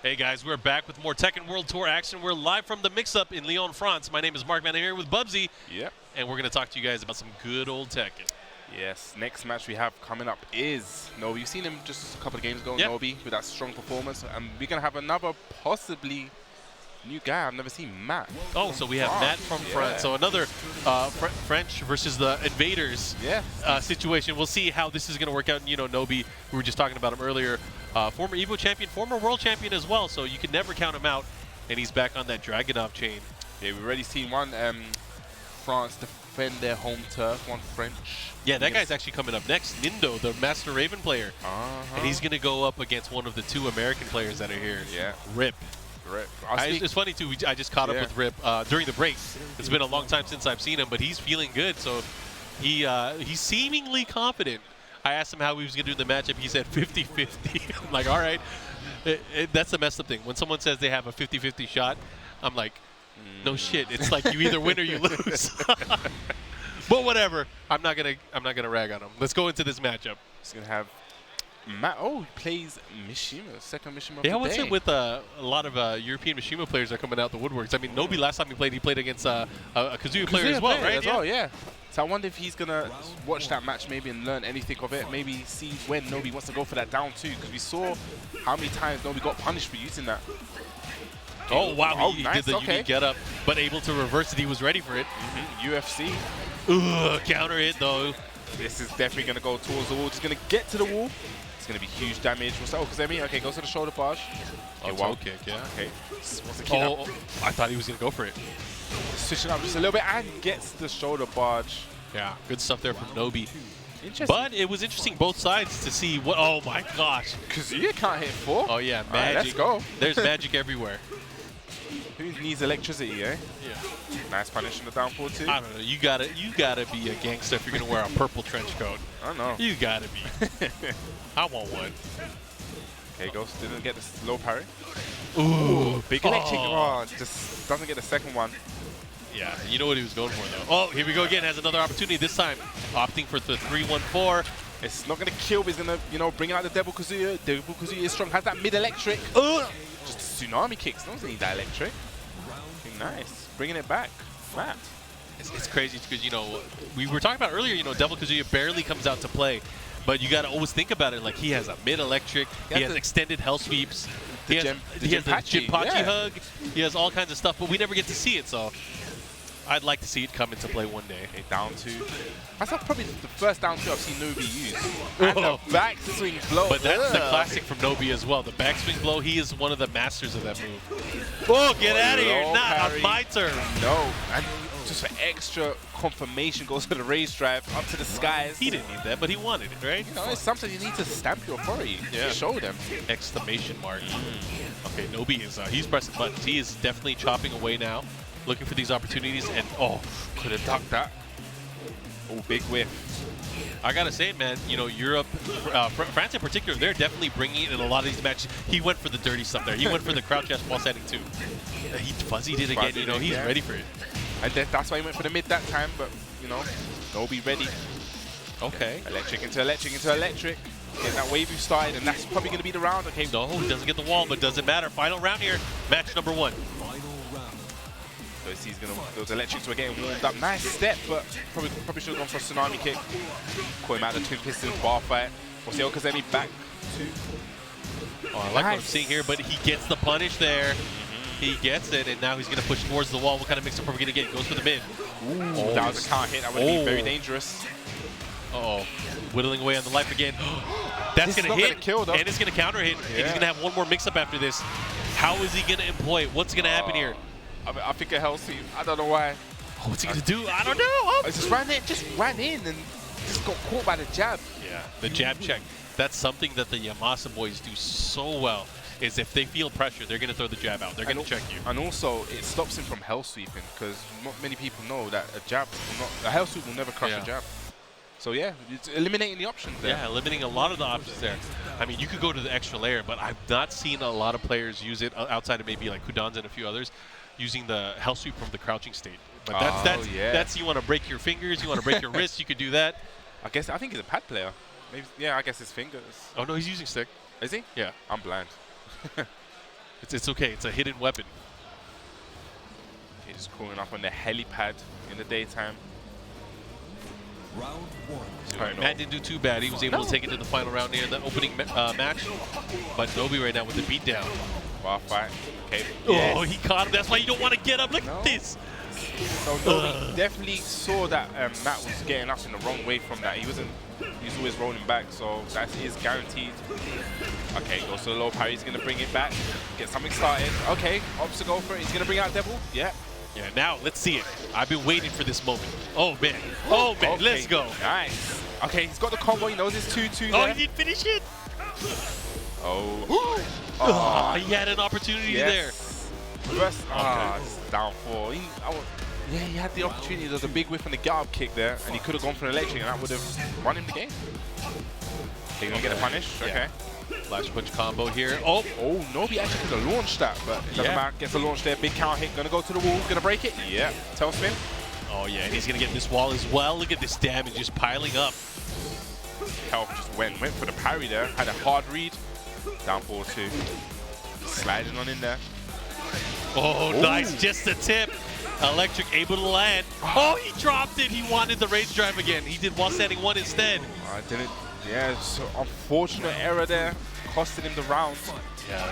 Hey guys, we're back with more Tekken World Tour action. We're live from the Mixup in Lyon, France. My name is Mark, man. I'm here with Bubsy. Yep. And we're going to talk to you guys about some good old Tekken. Yes, next match we have coming up is Nobi. You've seen him just a couple of games ago, yep. Nobi, with that strong performance. And we're going to have another possibly new guy. I've never seen Matt. Oh, so we have Matt from France. So another French versus the Invaders situation. We'll see how this is going to work out. And, you know, Nobi, we were just talking about him earlier, former EVO champion, former world champion as well. So you can never count him out. And he's back on that Dragunov chain. Yeah, we've already seen one France defend their home turf, one French. Yeah, that guy's actually coming up next. Nindo, the Master Raven player. And he's going to go up against one of the two American players that are here. Yeah. Rip. Rip. It's funny, too. I just caught up with Rip during the break. It's been a long time since I've seen him, but he's feeling good. So he's seemingly confident. I asked him how he was going to do the matchup. He said 50-50. I'm like, all right. That's the messed up thing. When someone says they have a 50-50 shot, I'm like, no shit. It's like you either win or you lose. But whatever. I'm not gonna rag on him. Let's go into this matchup. He's gonna have Matt. Oh, he plays Mishima, second Mishima. Yeah, what's it with a lot of European Mishima players are coming out the woodworks? I mean, Nobi last time he played against a Kazuya player as well, right? As well, yeah. So I wonder if he's gonna watch that match maybe and learn anything of it. Maybe see when Nobi wants to go for that down two, because we saw how many times Nobi got punished for using that. Oh wow, he nice, did the unique get up, but able to reverse it. He was ready for it. UFC. Ugh, counter hit though. This is definitely gonna go towards the wall. Just gonna get to the wall. It's gonna be huge damage. What's that? Oh, Kazemi. Okay, goes to the shoulder barge. Okay, wild kick, yeah. Okay. I thought he was gonna go for it. Switching up just a little bit and gets the shoulder barge. Yeah, good stuff there from Nobi. Interesting. But it was interesting both sides to see what. Oh my gosh. Kazuya can't hit 4. Oh yeah, magic. Right, let's go. There's magic everywhere. Who needs electricity, eh? Yeah. Nice punish from the down 4-2. I don't know. You gotta be a gangster if you're gonna wear a purple trench coat. I know. You gotta be. I want one. Okay, Ghost didn't get the low parry. Ooh, big electric. Oh, just doesn't get the second one. Yeah, you know what he was going for though. Oh, here we go again. Has another opportunity. This time, opting for the 3-1-4. It's not gonna kill, but it's gonna, you know, bring out the Devil Kazuya. Devil Kazuya is strong. Has that mid electric. Just tsunami kicks. Doesn't need that electric. Nice, bringing it back. Matt. It's crazy because, you know, we were talking about earlier. You know, Devil Kazuya barely comes out to play, but you got to always think about it. Like, he has a mid electric. He has extended hell sweeps. He has the Jinpachi hug. He has all kinds of stuff, but we never get to see it. So I'd like to see it come into play one day. Okay, down 2. That's probably the first down 2 I've seen Nobi use. And the backswing blow. But that's the classic from Nobi as well. The backswing blow, he is one of the masters of that move. Oh, get out of here. Not on my turn. No. And just for extra confirmation, goes to the raise drive, up to the skies. He didn't need that, but he wanted it, right? You know, it's something you need to stamp your authority. Yeah. To show them. Exclamation mark. Okay, Nobi is, he's pressing buttons. He is definitely chopping away now, looking for these opportunities, and could have ducked that. Oh, big whiff. I gotta say, man, you know, Europe, France in particular, they're definitely bringing in a lot of these matches. He went for the dirty stuff there. He went for the crouch dash while setting too. He fuzzied it again. You know, he's ready for it. And that's why he went for the mid that time. But you know, Nobi ready. Okay. Electric into electric into electric. Get that wave you started, and that's probably gonna be the round. Okay. No, he doesn't get the wall, but doesn't matter. Final round here. Match number 1. So he's gonna, those electrics were getting warmed up. Nice step, but probably should have gone for a tsunami kick. Caught him out of the twin pistons bar fight. We'll see Kazemi back 2. Oh, I like what I'm seeing here, but he gets the punish there. He gets it, and now he's gonna push towards the wall. What kind of mix-up are we gonna get? Goes for the mid. Ooh, that was a count hit. That would be very dangerous. Whittling away on the life again. That's gonna hit, kill, though. And it's gonna counter hit. And he's gonna have one more mix-up after this. How is he gonna employ it? What's gonna happen here? I think a hell sweep. I don't know why. Oh, what's he gonna do? I don't know. Just ran in and just got caught by the jab. Yeah, the jab check. That's something that the Yamasa boys do so well. Is if they feel pressure, they're gonna throw the jab out. They're gonna check you. And also, it stops him from hell sweeping, because not many people know that a hell sweep will never crush a jab. So yeah, it's eliminating the options there. Yeah, eliminating a lot of the options there. I mean, you could go to the extra layer, but I've not seen a lot of players use it outside of maybe like Kudanza and a few others, using the hell sweep from the crouching state. But that's you want to break your fingers, you want to break your wrists, you could do that. I think he's a pad player. Maybe, yeah, I guess his fingers. Oh no, he's using stick. Is he? Yeah. I'm blind. It's okay. It's a hidden weapon. He's just crawling up on the helipad in the daytime. Round one. Matt didn't do too bad. He was able to take it to the final round here in the opening match. But Nobi right now with the beatdown. Bar fight. Okay. Oh, he caught him. That's why you don't want to get up. Look at this. So Nobi definitely saw that Matt was getting up in the wrong way from that. He was always rolling back, so that is guaranteed. Okay, goes to the low parry. He's going to bring it back. Get something started. Okay, opts to go for it. He's going to bring out Devil. Yeah. Yeah, now let's see it. I've been waiting for this moment. Oh, man. Oh, man. Okay. Let's go. Nice. Okay, he's got the combo. He knows it's 2-2 Oh, there. he didn't finish it. Oh. Oh, he had an opportunity there. First, just down 4. Yeah, he had the opportunity. There was a big whiff and a get-up kick there, and he could have gone for an electric, and that would have won him the game. He's going to get a punish. Yeah. Okay. Flash punch combo here. Oh, Nobi actually could have launched that, but it doesn't matter. Gets a launch there. Big counter hit. Going to go to the wall. Going to break it. Yeah. Tailspin. Oh, yeah, and he's going to get this wall as well. Look at this damage just piling up. Health just went for the parry there. Had a hard read. Down 4-2. Sliding on in there. Oh, nice. Just the tip. Electric able to land. Oh, he dropped it. He wanted the rage drive again. He did one standing one instead. I didn't. Yeah, so unfortunate error there. Costing him the round. Yeah.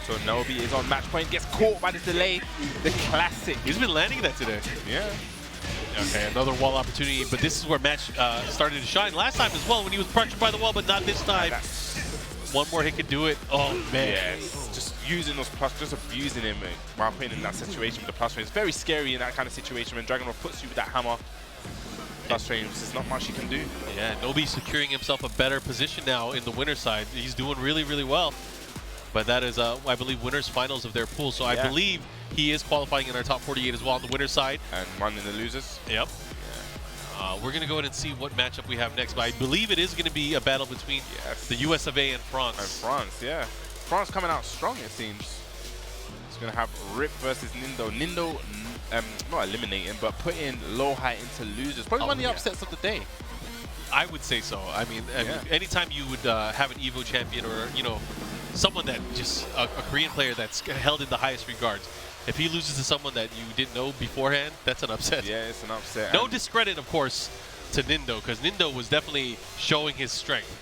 So Nobi is on match point. Gets caught by the delay. The classic. He's been landing that today. Yeah. Okay, another wall opportunity, but this is where match started to shine last time as well when he was pressured by the wall, but not this time. One more hit could do it. Oh, man. Yes. Just using those plus, just abusing him while putting him in that situation with the plus frames. It's very scary in that kind of situation when Dragonov puts you with that hammer. Plus frames, there's not much he can do. Yeah, Nobi's securing himself a better position now in the winner's side. He's doing really, really well. But that is, I believe, winners finals of their pool. So I believe he is qualifying in our top 48 as well on the winner's side. And one in the losers. Yep. We're going to go ahead and see what matchup we have next. But I believe it is going to be a battle between the US of A and France. And France, yeah. France coming out strong, it seems. It's going to have Rip versus Nindo. Nindo, not eliminating, but putting low height into losers. Probably one of the upsets of the day. I would say so. I mean, anytime you would have an EVO champion or, you know, someone that just, a Korean player that's held in the highest regards, if he loses to someone that you didn't know beforehand, that's an upset. Yeah, it's an upset. No discredit, of course, to Nindo, because Nindo was definitely showing his strength.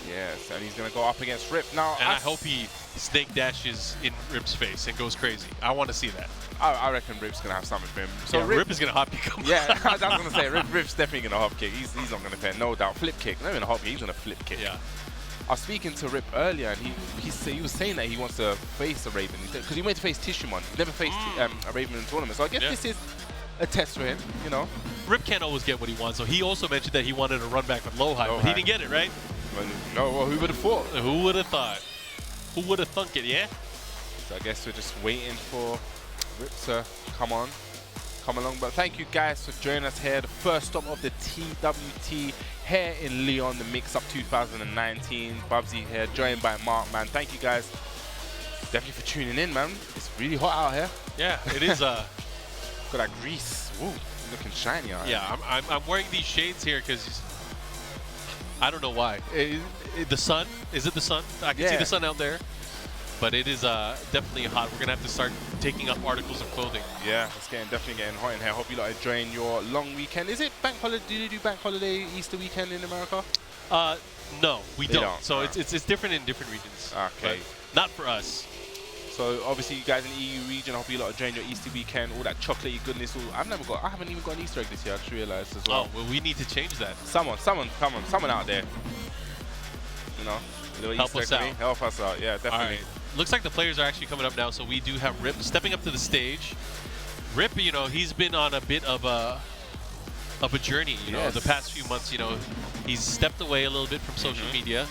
Yes, and he's going to go up against Rip. Now, and I hope he snake dashes in Rip's face and goes crazy. I want to see that. I reckon Rip's going to have something for him. So yeah, Rip is going to hop kick him. Yeah, I was going to say, Rip's definitely going to hop kick. He's not going to pay, no doubt. Flip kick. Not even a hop kick, he's going to flip kick. Yeah. I was speaking to Rip earlier, and he was saying that he wants to face a Raven. Because he went to face Tishumon. He never faced a Raven in the tournament. So I guess this is a test for him, you know. Rip can't always get what he wants. So he also mentioned that he wanted to run back with low high, but he didn't get it, right? Well, who would have thought? Who would have thought? Who would have thunk it, yeah? So I guess we're just waiting for Rip to come along. But thank you guys for joining us here. The first stop of the TWT here in Lyon, the Mix-Up 2019. Bubsy here, joined by Mark, man. Thank you guys definitely for tuning in, man. It's really hot out here. Yeah, it is. Got that grease. Woo, looking shiny out here. Yeah, I'm wearing these shades here because I don't know why. The sun? Is it the sun? I can see the sun out there. But it is definitely hot. We're going to have to start taking up articles of clothing. Yeah, it's definitely getting hot in here. Hope you lot are enjoying your long weekend. Is it bank holiday? Do you do bank holiday Easter weekend in America? No, we don't. So it's different in different regions. Okay. Not for us. So obviously you guys in the EU region, I hope you lot are enjoying your Easter weekend, all that chocolatey goodness. I haven't even got an Easter egg this year, I just realized as well. Oh, well, we need to change that. Someone out there. You know, a little help Easter us egg out. for me. Help us out, yeah, definitely. All right. Looks like the players are actually coming up now, so we do have Rip stepping up to the stage. Rip, you know, he's been on a bit of a journey, you know, the past few months. You know, he's stepped away a little bit from social media,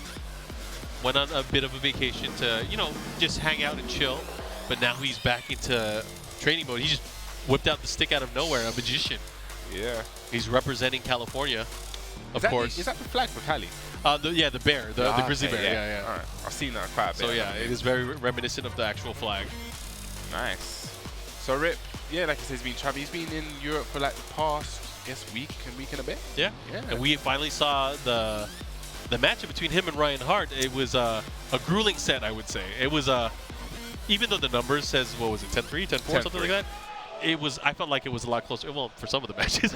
went on a bit of a vacation to, you know, just hang out and chill. But now he's back into training mode. He just whipped out the stick out of nowhere, a magician. Yeah. He's representing California, of course. Is that the flag for Cali? The bear, the grizzly bear. Yeah. All right. I've seen that quite a bit. So yeah, it is very reminiscent of the actual flag. Nice. So Rip, yeah, like I said, he's been in Europe for like the past, I guess, week and a bit. Yeah. And we finally saw the matchup between him and Ryan Hart. It was a grueling set, I would say. It was even though the numbers says, what was it, 10-3, 10-4, something like that, I felt like it was a lot closer. Well, for some of the matches.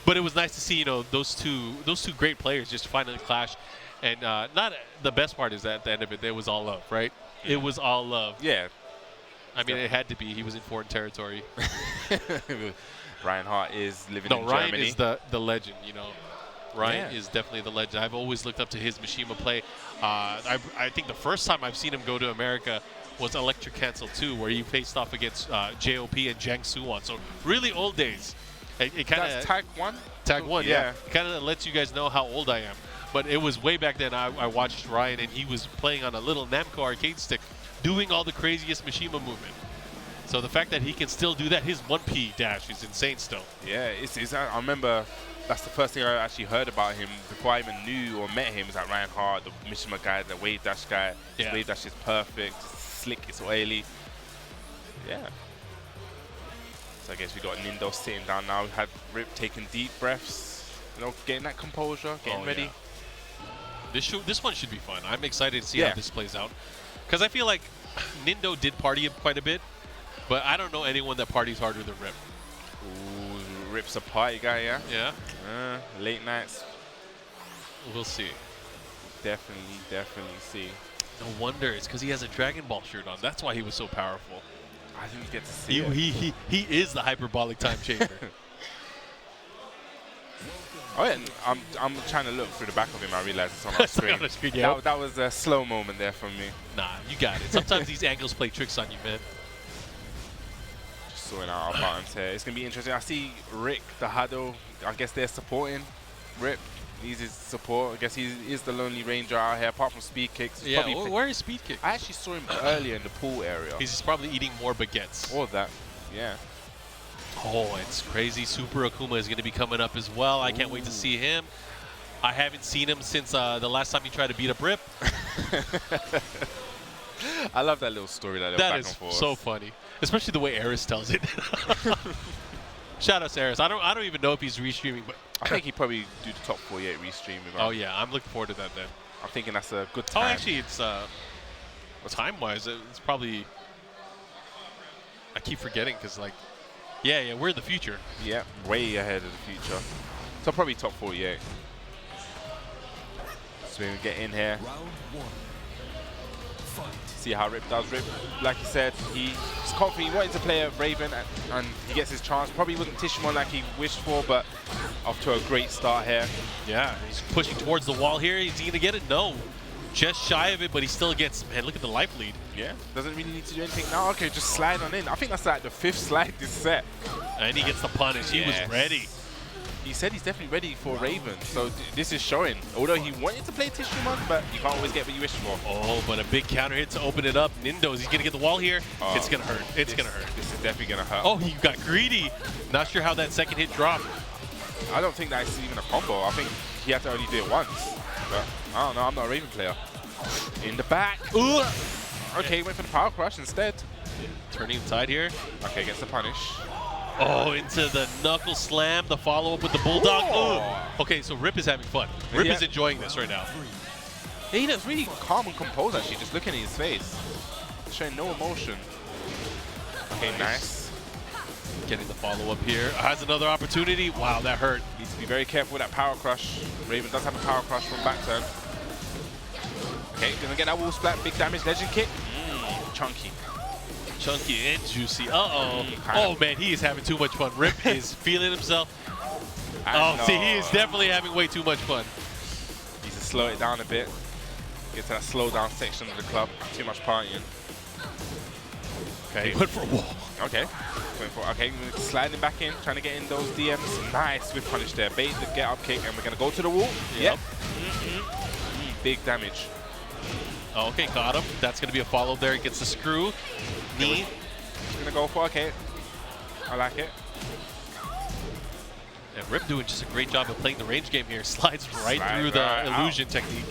But it was nice to see, you know, those two great players just finally clash. And not the best part is that at the end of it, it was all love, right? It was all love. Yeah. I mean, it had to be. He was in foreign territory. Ryan Hart is living in Ryan Germany. is the legend, you know. Ryan is definitely the legend. I've always looked up to his Mishima play. I think the first time I've seen him go to America was Electric Cancel 2, where he faced off against JOP and Jang Suwon. So really old days. It kind of That's Tag 1? Tag 1, yeah. It kind of lets you guys know how old I am. But it was way back then. I watched Ryan, and he was playing on a little Namco arcade stick, doing all the craziest Mishima movement. So the fact that he can still do that, his 1P dash is insane still. Yeah, I remember that's the first thing I actually heard about him before I even knew or met him. Was like Ryan Hart, the Mishima guy, the wave dash guy. His wave dash is perfect, it's slick, it's oily. Yeah. So I guess we got Nindo sitting down now. We had Rip taking deep breaths, you know, getting that composure, getting ready. Yeah. This one should be fun. I'm excited to see how this plays out. Because I feel like Nindo did party quite a bit, but I don't know anyone that parties harder than Rip. Ooh, Rip's a party guy, yeah? Yeah. Late nights. We'll see. Definitely see. No wonder. It's because he has a Dragon Ball shirt on. That's why he was so powerful. I didn't get to see it. He is the hyperbolic time chamber. Oh yeah, I'm trying to look through the back of him. I realize it's on our screen. That was a slow moment there from me. Nah, you got it. Sometimes these angles play tricks on you, man. Just sorting out our buttons here. It's gonna be interesting. I see Rick, the Hado. I guess they're supporting Rip. Needs his support. I guess he is the lonely ranger out here. Apart from speed kicks. Yeah. Where is speed kick? I actually saw him earlier in the pool area. He's probably eating more baguettes. Or that. Yeah. Oh, it's crazy. Super Akuma is going to be coming up as well. I can't wait to see him. I haven't seen him since the last time he tried to beat up Rip. I love that little story, that back and forth. So funny, especially the way Eris tells it. Shout out to Eris. I don't even know if he's restreaming, but I think he probably do the top 48 restreaming. Oh yeah, I'm looking forward to that then. I'm thinking that's a good time. Oh, actually, it's time-wise, it's probably. I keep forgetting because like. Yeah, we're in the future. Yeah, way ahead of the future. So probably top 48. So we get in here. See how Rip does. Rip, like he said, he's confident. He wanted to play a Raven, and he gets his chance. Probably wasn't Tishimon like he wished for, but off to a great start here. Yeah, he's pushing towards the wall here. Is he going to get it? No. Just shy of it, but he still gets, man, look at the life lead. Yeah, doesn't really need to do anything now. Okay, just slide on in. I think that's like the 5th slide this set. And he gets the punish. He was ready. He said he's definitely ready for Raven, so this is showing. Although he wanted to play Tishimon, but you can't always get what you wish for. Oh, but a big counter hit to open it up. Nindo, is he going to get the wall here? It's going to hurt. It's going to hurt. This is definitely going to hurt. Oh, he got greedy. Not sure how that second hit dropped. I don't think that's even a combo. I think he had to only do it once. But I don't know. I'm not a Raven player. In the back. Ooh. Okay, went for the power crush instead. Yeah, turning the tide here. Okay, gets the punish. Oh, into the knuckle slam. The follow-up with the bulldog. Ooh. Okay, so Rip is having fun. Rip is enjoying this right now. He looks really calm and composed, actually, just looking at his face. Showing no emotion. Okay, nice. Getting the follow-up here. Has another opportunity. Wow, that hurt. Needs to be very careful with that power crush. Raven does have a power crush from back turn. Okay, gonna get that wall splat, big damage, legend kick. Chunky. Chunky and juicy. Uh-oh. Oh, man, he is having too much fun. Rip is feeling himself. See, he is definitely having way too much fun. Needs to slow it down a bit. Get to that slow down section of the club. Too much partying. Okay, went for a wall. Okay. Okay, sliding back in, trying to get in those DMs. Nice with punish there. Bait the get up kick, and we're gonna go to the wall. Yep. Big damage. Oh, okay, got him. That's going to be a follow there. Gets the screw. Knee. Gonna go for, okay. I like it. And Rip doing just a great job of playing the range game here. Slides right through the illusion technique.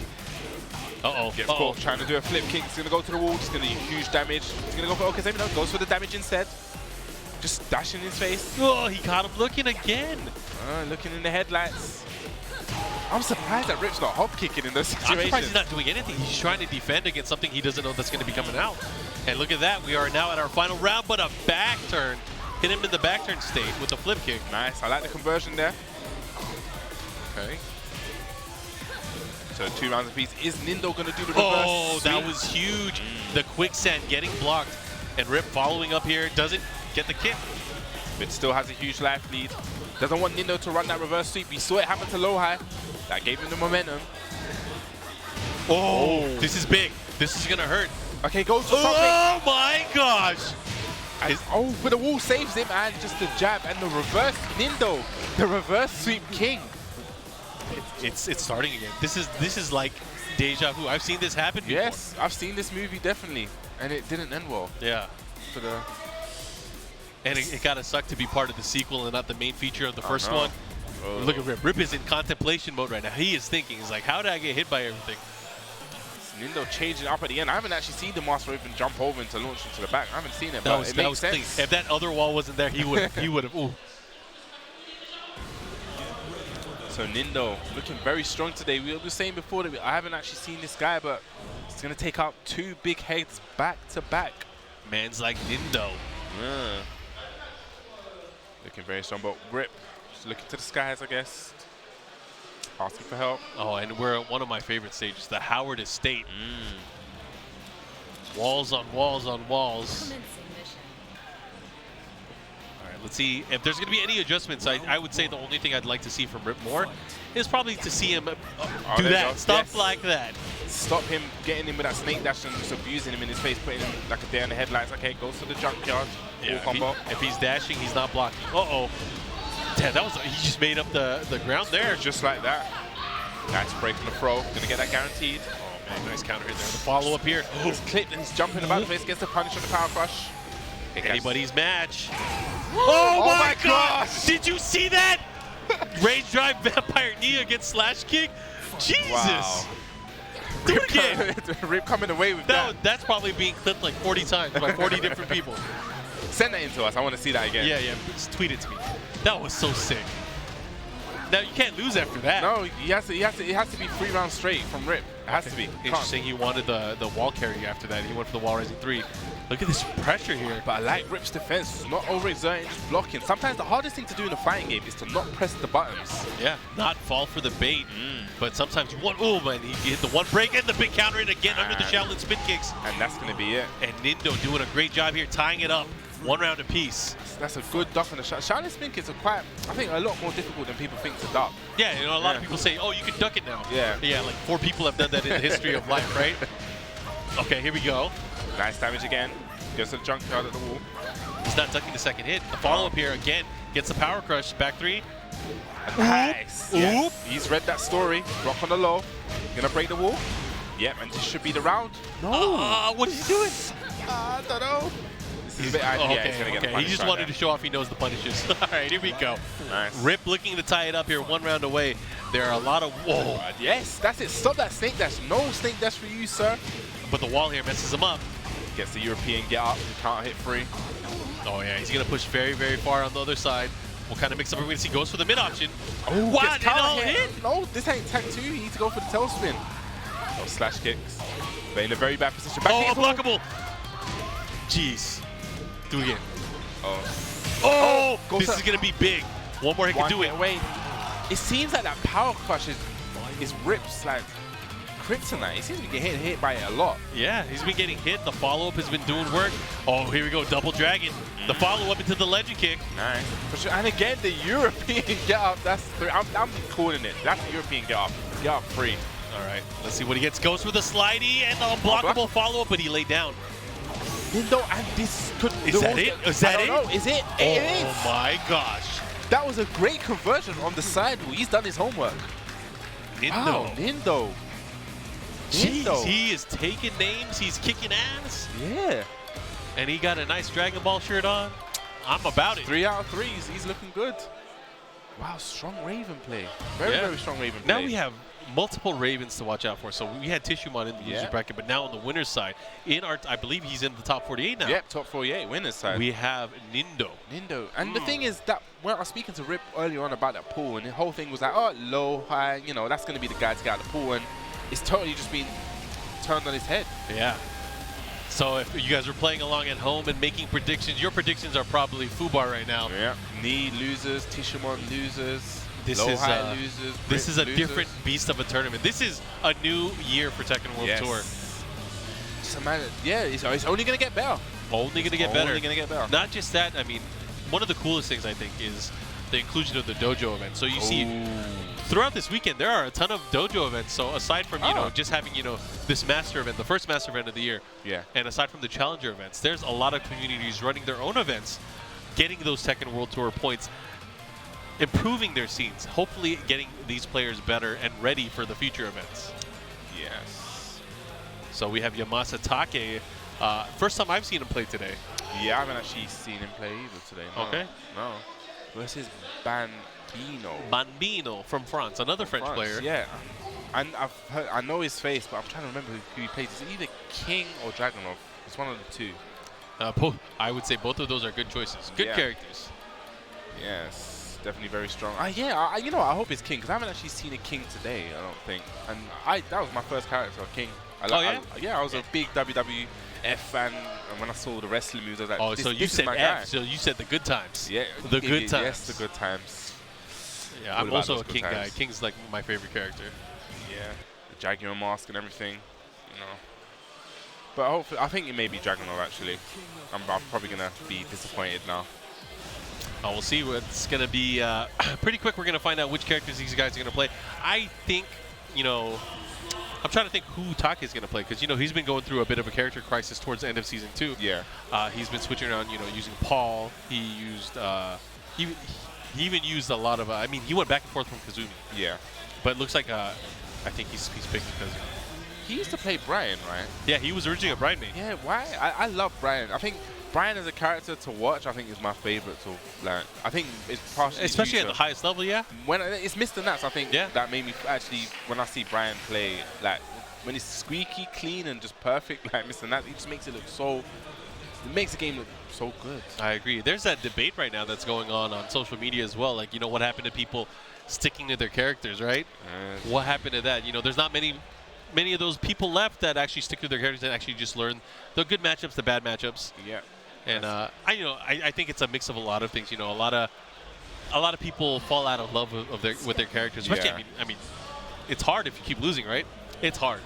Uh-oh. Gets caught trying to do a flip kick. He's gonna go to the wall. It's gonna do huge damage. He's gonna go for, okay, no, goes for the damage instead. Just dashing his face. Oh, he caught him looking again. Looking in the headlights. I'm surprised that Rip's not hop kicking in those I'm situations. surprised he's not doing anything. He's trying to defend against something he doesn't know that's going to be coming out. And look at that. We are now at our final round, but a back turn. Hit him in the back turn state with a flip kick. Nice. I like the conversion there. Okay. So 2 rounds apiece. Is Nindo going to do the reverse? Oh, that sweep? was huge. The quicksand getting blocked. And Rip following up here. Doesn't get the kick. But still has a huge life lead. Doesn't want Nindo to run that reverse sweep. We saw it happen to Low High. That gave him the momentum. Oh, this is big. This is going to hurt. Okay, goes for something. Oh my gosh. Oh, but the wall saves him, and just the jab and the reverse Nindo, the reverse sweep king. It's starting again. This is like deja vu. I've seen this happen before. Yes, I've seen this movie definitely, and it didn't end well. Yeah. For the And it gotta suck to be part of the sequel and not the main feature of the first one. Oh. Look at Rip. Rip is in contemplation mode right now. He is thinking. He's like, how did I get hit by everything? Nindo changing up at the end. I haven't actually seen the Master even jump over and to launch into the back. I haven't seen it, but it makes sense. Clean. If that other wall wasn't there, he would have. Ooh. So Nindo looking very strong today. We were saying before that I haven't actually seen this guy, but he's going to take out 2 big heads back to back. Man's like Nindo. Yeah. Looking very strong, but Rip just looking to the skies, I guess. Asking for help. Oh, and we're at one of my favorite stages, the Howard Estate. Walls on walls on walls. All right, let's see if there's going to be any adjustments. I would say the only thing I'd like to see from Rip more is probably to see him do that, stuff like that. Stop him getting him with that snake dash and just abusing him in his face, putting him like a deer in the headlights. Okay, goes to the junkyard. Yeah, combo. if he's dashing, he's not blocking. Uh-oh. Damn, that was, he just made up the ground there. Just like that. Nice break on the throw. Gonna get that guaranteed. Oh man, nice counter hit there. The follow up here. He's clipped and he's jumping about the face, gets the punish on the power crush. Anybody's match. Oh my gosh! Did you see that? Rage drive vampire knee against slash kick. Jesus! Wow. Do it again. Rip coming away with that. That's probably being clipped like 40 times by 40 different people. Send that in to us. I want to see that again. Yeah, just tweet it to me. That was so sick. Now you can't lose after that. No, it has to be 3 rounds straight from Rip. It has to be. Interesting. He wanted the wall carry after that. He went for the wall rising 3. Look at this pressure here. But I like Rip's defense. Not overexerting, just blocking. Sometimes the hardest thing to do in a fighting game is to not press the buttons. Yeah, not fall for the bait. But sometimes man, he hit the one break and the big counter in again under the Shaolin spin kicks. And that's going to be it. And Nindo doing a great job here, tying it up. 1 round apiece. That's a good duck on the Shaolin spin kicks are quite, I think, a lot more difficult than people think to duck. Yeah, a lot of people say, oh, you can duck it now. Yeah. Yeah, like 4 people have done that in the history of life, right? Okay, here we go. Nice damage again. Goes to the junkyard at the wall. He's not ducking the second hit. The follow-up here again gets the power crush. Back 3. Nice. Oop. Yeah. He's read that story. Rock on the low. Gonna break the wall. Yep, and this should be the round. No. What is he doing? I don't know. He's he's gonna get the punish. He just wanted to show off he knows the punishes. All right, here we go. Nice. Rip looking to tie it up here, 1 round away. There are a lot of, whoa. Yes, that's it. Stop that snake dash. No snake dash for you, sir. But the wall here messes him up. Gets the European get up. Can't hit free. Oh yeah, he's gonna push very, very far on the other side. What kind of mix-up are we gonna see? Goes for the mid option. Oh, wow, it all hit. No, this ain't tech 2. He needs to go for the tail spin. Oh, slash kicks. But in a very bad position. Back unblockable. Jeez. Do it again. Oh, this is gonna be big. One more hit can do it. Away. It seems like that power crush is Rip's like kryptonite. He seems to be getting hit by it a lot. Yeah, he's been getting hit. The follow-up has been doing work. Oh, here we go, double dragon. The follow-up into the legend kick. Nice. For sure. And again, the European get up. That's 3. I'm calling it. That's the European get up. Get up free. All right, let's see what he gets. Goes for the slidey and the unblockable follow-up, but he laid down. Nindo, and this could... Is that it? Is that it? I don't know. Is it? It is. Oh my gosh. That was a great conversion on the side. He's done his homework. Nindo. Wow, Nindo. Jeez, he is taking names. He's kicking ass. Yeah. And he got a nice Dragon Ball shirt on. I'm about it. 3 out of 3s. He's looking good. Wow, strong Raven play. Very, very strong Raven play. Now we have multiple Ravens to watch out for. So we had Tishumon in the loser bracket, but now on the winner's side, I believe he's in the top 48 now. Yep, top 48 winner's side. We have Nindo. And the thing is that when I was speaking to Rip earlier on about that pool, and the whole thing was like, oh, low, high, you know, that's going to be the guy to get out of the pool, and it's totally just been turned on his head. Yeah. So if you guys are playing along at home and making predictions, your predictions are probably FUBAR right now. Yeah. Knee losers, Tishumon losers. This is a different beast of a tournament. This is a new year for Tekken World Tour. Just imagine, it's only going to get better. Only going to get better. Only going to get better. Not just that, I mean, one of the coolest things I think is the inclusion of the dojo event. So you see, throughout this weekend, there are a ton of dojo events. So aside from, you know, just having, you know, this master event, the first master event of the year, and aside from the challenger events, there's a lot of communities running their own events, getting those Tekken World Tour points, improving their scenes, hopefully getting these players better and ready for the future events. Yes. So we have Yamasa Take. First time I've seen him play today. Yeah, I haven't actually seen him play either today. No. Okay. No. Versus Bambino. Bambino from France, another French player. Yeah. And I know his face, but I'm trying to remember who he plays. It's either King or Dragunov. It's one of the two. I would say both of those are good choices. Good characters. Yes. Definitely very strong. Yeah, you know, I hope it's King, because I haven't actually seen a King today, I don't think. And that was my first character, King. I was a big WWF fan, and when I saw the wrestling moves, I was like, oh, so you said F, so you said the good times. Yeah. The good times. Yes, the good times. Yeah, I'm also a King guy. King's like my favorite character. Yeah, the Jaguar mask and everything, you know. But hopefully, I think it may be Dragunov, actually. I'm probably going to be disappointed now. We'll see. What's going to be pretty quick. We're going to find out which characters these guys are going to play. I think, you know, I'm trying to think who Take is going to play, because, you know, he's been going through a bit of a character crisis towards the end of Season 2. Yeah. He's been switching around, you know, using Paul. He used, he even used a lot of, I mean, he went back and forth from Kazumi. Yeah. But it looks like, I think he's picked Kazumi. He used to play Brian, right? Yeah, he was originally a Brian main. Yeah, why? I love Brian. I think Brian as a character to watch, I think, is my favorite to learn. I think it's partially especially at the highest level, yeah. When it's Mr. Nats, I think that made me actually, when I see Brian play, like when it's squeaky, clean, and just perfect, like Mr. Nats, he just makes it look so. It makes the game look so good. I agree. There's that debate right now that's going on social media as well. Like, you know, what happened to people sticking to their characters, right? What happened to that? You know, there's not many of those people left that actually stick to their characters and actually just learn the good matchups, the bad matchups. Yeah. And I think it's a mix of a lot of things. You know, a lot of people fall out of love with their characters. Especially, I mean, it's hard if you keep losing, right? It's hard.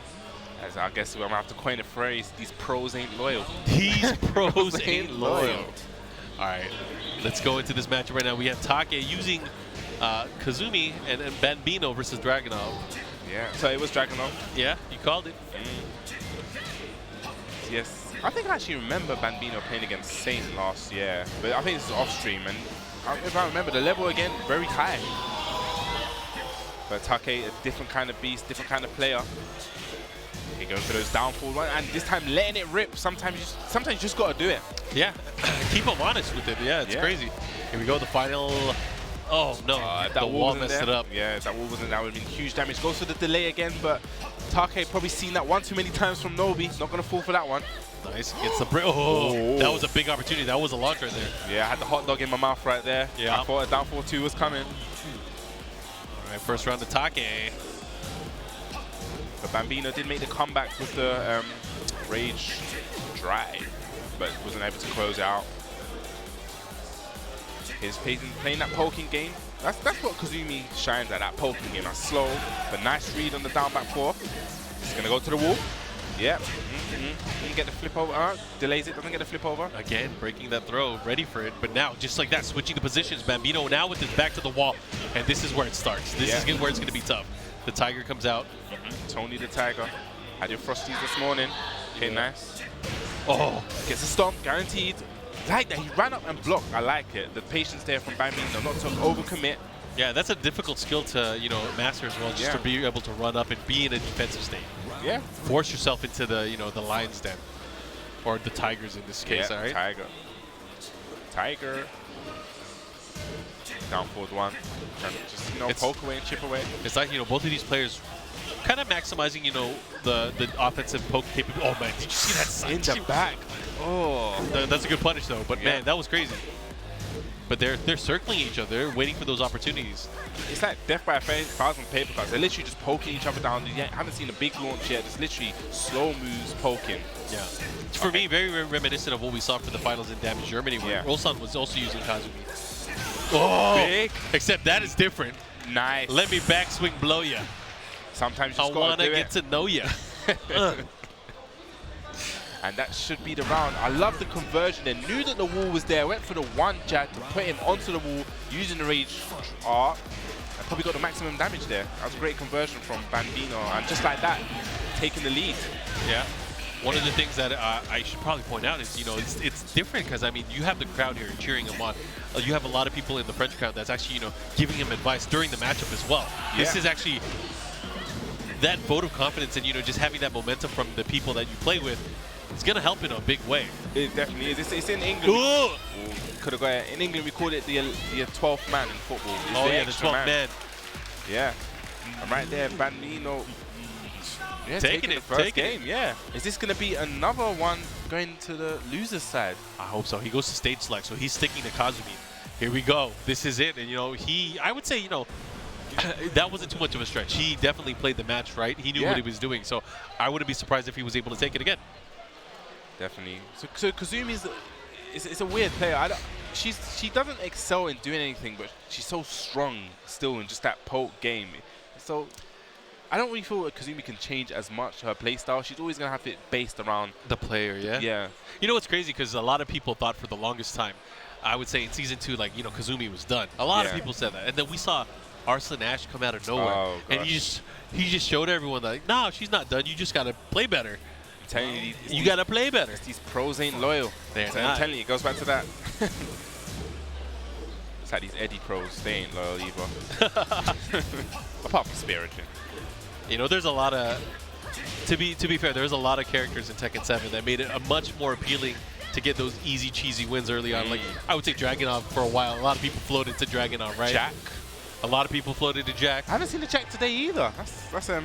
As I guess I'm gonna have to coin a phrase: these pros ain't loyal. These pros ain't loyal. All right, let's go into this matchup right now. We have Take using Kazumi and Bambino versus Dragunov. Yeah. So it was Dragunov. Yeah, you called it. Yes. I think I actually remember Bambino playing against Saint last year, but I think this is off stream, and if I remember, the level again very high. But Take, a different kind of beast, different kind of player. He goes for those downfall ones, and this time letting it rip. Sometimes you just gotta do it. Yeah, keep him honest with it. Yeah, it's crazy. Here we go, the final. Oh no, that wall messed it up. Yeah, that wall wasn't. That would have been huge damage. Goes for the delay again, but Take probably seen that one too many times from Nobi. Not gonna fall for that one. Nice. Gets the brick. Oh, that was a big opportunity. That was a launch right there. Yeah, I had the hot dog in my mouth right there. Yeah. I thought a downfall 2 was coming. All right, first round to Take. But Bambino did make the comeback with the Rage Drive, but wasn't able to close out. He's playing that poking game. That's what Kazumi shines at, that poking game. That's slow, but nice read on the down back 4. He's going to go to the wall. Yep. Didn't get the flip over. Delays it, doesn't get the flip over. Again, breaking that throw, ready for it. But now, just like that, switching the positions. Bambino now with his back to the wall. And this is where it starts. This is where it's going to be tough. The Tiger comes out. Tony the Tiger. Had your Frosties this morning. Okay, nice. Oh. Gets a stomp, guaranteed. Like that, he ran up and blocked. I like it. The patience there from Bambino, not to overcommit. Yeah, that's a difficult skill to, you know, master as well, just to be able to run up and be in a defensive state. Yeah. Force yourself into the, you know, the lion's den. Or the tigers in this case, all right? Tiger. Down forward 1. Trying to just, you know, poke away and chip away. It's like, you know, both of these players kind of maximizing, you know, the offensive poke capability. Oh man, did you see that side In the shield? back. Oh. That's a good punish though, but Yeah. man, that was crazy. But they're circling each other, they're waiting for those opportunities. It's like death by 1,000 paper cuts. They're literally just poking each other down. You haven't seen a big launch yet. It's literally slow moves poking. Yeah. For me, very reminiscent of what we saw for the finals in Damage Germany, where Yeah. Ulsan was also using Kazumi. Oh, Big. except that is different. Nice. Let me backswing blow ya. Sometimes you I just gotta wanna do get it. to know ya. And that should be the round. I love the conversion. They knew that the wall was there. Went for the one jab to put him onto the wall using the rage art. And probably got the maximum damage there. That was a great conversion from Bambino. And just like that, taking the lead. Yeah. One of the things that I should probably point out is, you know, it's different because, I mean, you have the crowd here cheering him on. You have a lot of people in the French crowd that's actually, you know, giving him advice during the matchup as well. Yeah. This is actually that vote of confidence and, you know, just having that momentum from the people that you play with. It's going to help in a big way. It definitely is. It's in England. Ooh! Could have got it. In England, we called it the 12th man in football. It's Oh, the yeah, the extra 12th man. Yeah. And right there, Bambino. Yeah, taking the first game. Yeah. Is this going to be another one going to the loser's side? I hope so. He goes to stage select, so he's sticking to Kazumi. Here we go. This is it. And, you know, I would say, you know, that wasn't too much of a stretch. He definitely played the match right. He knew what he was doing, so I wouldn't be surprised if he was able to take it again. Definitely. So Kazumi's it's a weird player. She doesn't excel in doing anything, but she's so strong still in just that poke game. So I don't really feel that Kazumi can change as much her playstyle. She's always gonna have it based around The player, yeah? Yeah. You know what's crazy? Because a lot of people thought for the longest time, I would say in Season 2, like, you know, Kazumi was done. A lot of people said that. And then we saw Arslan Ash come out of nowhere. And he just showed everyone that, like, no, she's not done. You just got to play better. I'm telling you, You got to play better. these pros ain't loyal. They're So I'm not. telling you, it goes back to that. It's like these Eddie pros, they ain't loyal either. Apart from Spirited. You know, there's a lot of, to be fair, there's a lot of characters in Tekken 7 that made it a much more appealing to get those easy, cheesy wins early on. Like, I would say Dragunov for a while. A lot of people floated to Dragunov, right? Jack. A lot of people floated to Jack. I haven't seen the Jack today either. That's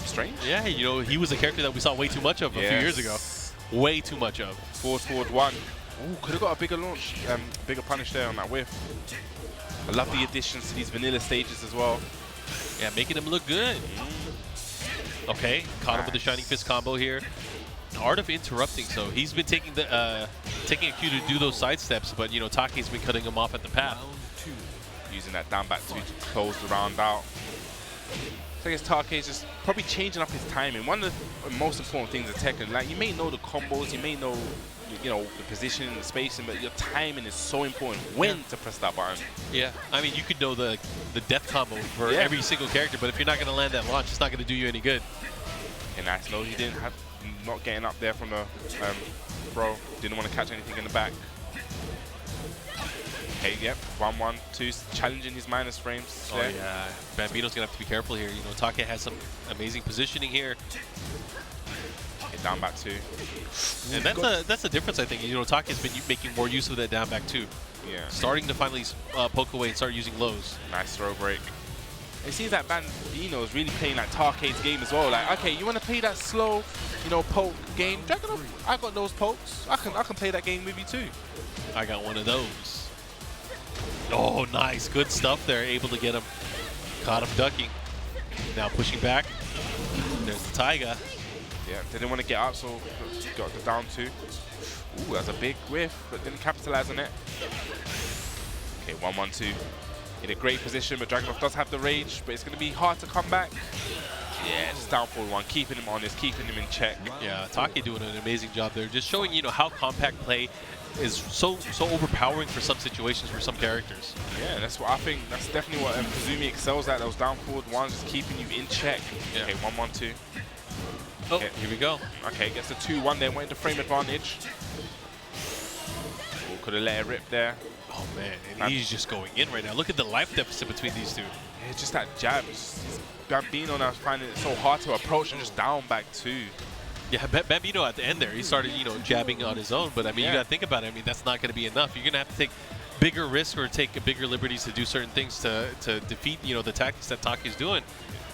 strange. Yeah, you know, he was a character that we saw way too much of a few years ago. Way too much of. Forward one. Ooh, could have got a bigger launch, bigger punish there on that whiff. I love the additions to these vanilla stages as well. Yeah, making him look good. Okay, caught him with the Shining Fist combo here. Art of interrupting, so he's been taking a cue to do those side steps, but, you know, Take's been cutting him off at the path. Using that down back 2 to close the round out. So I guess Take's just probably changing up his timing. One of the most important things in Tekken, like, you may know the combos, you may know, you know, the positioning, the spacing, but your timing is so important. When to press that button. Yeah, I mean, you could know the death combo for every single character, but if you're not going to land that launch, it's not going to do you any good. And nice. No, he didn't have, not getting up there from the throw. Didn't want to catch anything in the back. Okay, yep, 1-1-2, challenging his minus frames. Oh, yeah. Bambino's going to have to be careful here. You know, Take has some amazing positioning here. Okay, down back 2. And that's the difference, I think. You know, Take's been making more use of that down back 2. Yeah. Starting to finally poke away and start using lows. Nice throw break. It seems like Bambino is really playing like Take's game as well. Like, okay, you want to play that slow, you know, poke game? Dragunov, I got those pokes. I can play that game with you too. I got one of those. Oh, nice. Good stuff there. Able to get him. Caught him ducking. Now pushing back. There's the Taiga. Yeah, didn't want to get up, so got the down 2. Ooh, that's a big whiff, but didn't capitalize on it. Okay, 1-1-2. In a great position, but Dragunov does have the rage, but it's going to be hard to come back. Yeah, just down forward 1, keeping him honest, keeping him in check. Yeah, Take doing an amazing job there. Just showing, you know, how compact play is so overpowering for some situations for some characters. Yeah, that's what I think. That's definitely what Kazumi excels at. Those down forward ones, just keeping you in check. Yeah. Okay, 1-1-2. Oh, okay. Here we go. Okay, gets the 2-1 there, went into frame advantage. Oh, could have let it rip there. Oh, man. And he's just going in right now. Look at the life deficit between these two. Yeah, just that jab. Bambino now is finding it so hard to approach and just down back 2. Yeah, Bambino at the end there, he started, you know, jabbing on his own. But, I mean, you got to think about it. I mean, that's not going to be enough. You're going to have to take bigger risks or take bigger liberties to do certain things to defeat, you know, the tactics that Take's doing.